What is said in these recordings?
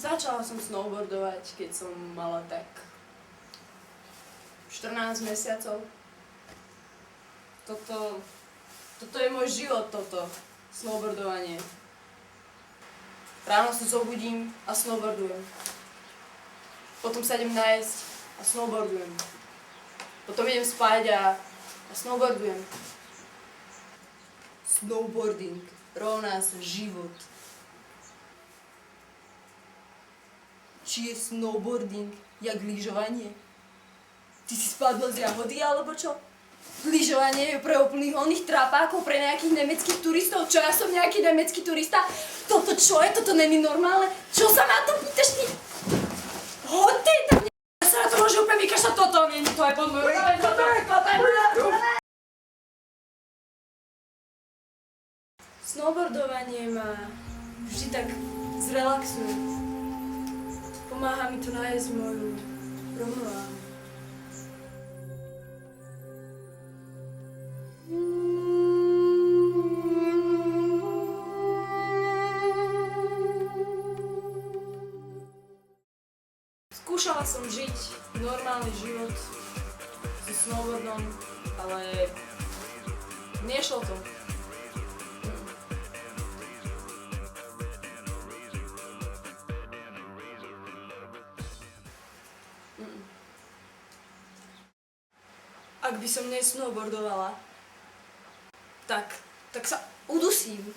Začala som snowboardovať, keď som mala tak 14 mesiacov. Toto je môj život, snowboardovanie. Ráno sa zobudím a snowboardujem. Potom sa idem najesť a snowboardujem. Potom idem spať a snowboardujem. Snowboarding rovná sa život. Či je snowboarding jak lyžovanie? Ty si spadla z jahody, alebo čo? Lyžovanie je pre úplných oných trápákov, pre nejakých nemeckých turistov. Čo, ja som nejaký nemecký turista? Toto čo je? Toto není normálne? Čo sa ma to pýtaš ty? Hoď ty, tam ja sa na to môže úplne vykašľať. Toto není, to je pod môj úroveň, toto je Snowboardovanie ma vždy tak zrelaxuje. Pomáha mi to nájsť moju rovnováhu. Skúšala som žiť normálny život so snowboardom, ale nešlo to. Ak by som nesnowboardovala, tak sa udusím.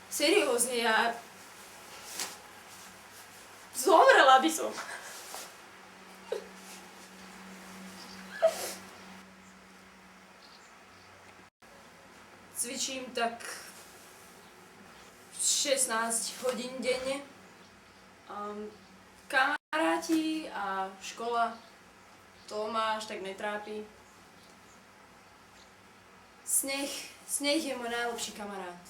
Seriózne, ja zomrela by som. Cvičím tak 16 hodín denne. Kamaráti a škola, to ma až tak netrápi. Sneh je môj najlepší kamarát.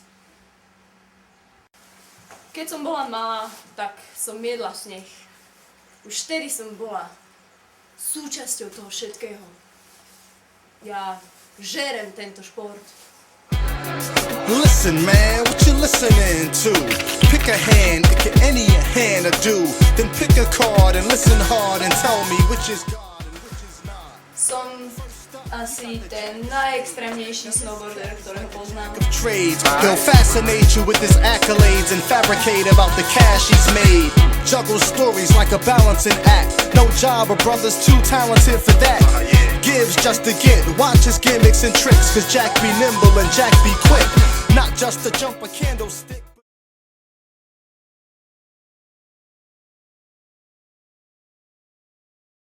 Keď som bola malá, tak som jedla sneh. Už vtedy som bola súčasťou toho všetkého. Ja žerem tento šport. Listen man, what you listening to? Pick a hand, it can any hand or do. Then pick a card and listen hard and tell me which is God and which is not. Som asi ten najextrémnejší snowboarder, ktorého poznám. Trades, he'll fascinate you with his accolades and fabricate about the cash he's made. Juggle stories like a balancing act. No job, but brother's too talented for that. Gives just to get, watch his gimmicks and tricks, cause Jack be nimble and Jack be quick. Not just to jump a candlestick.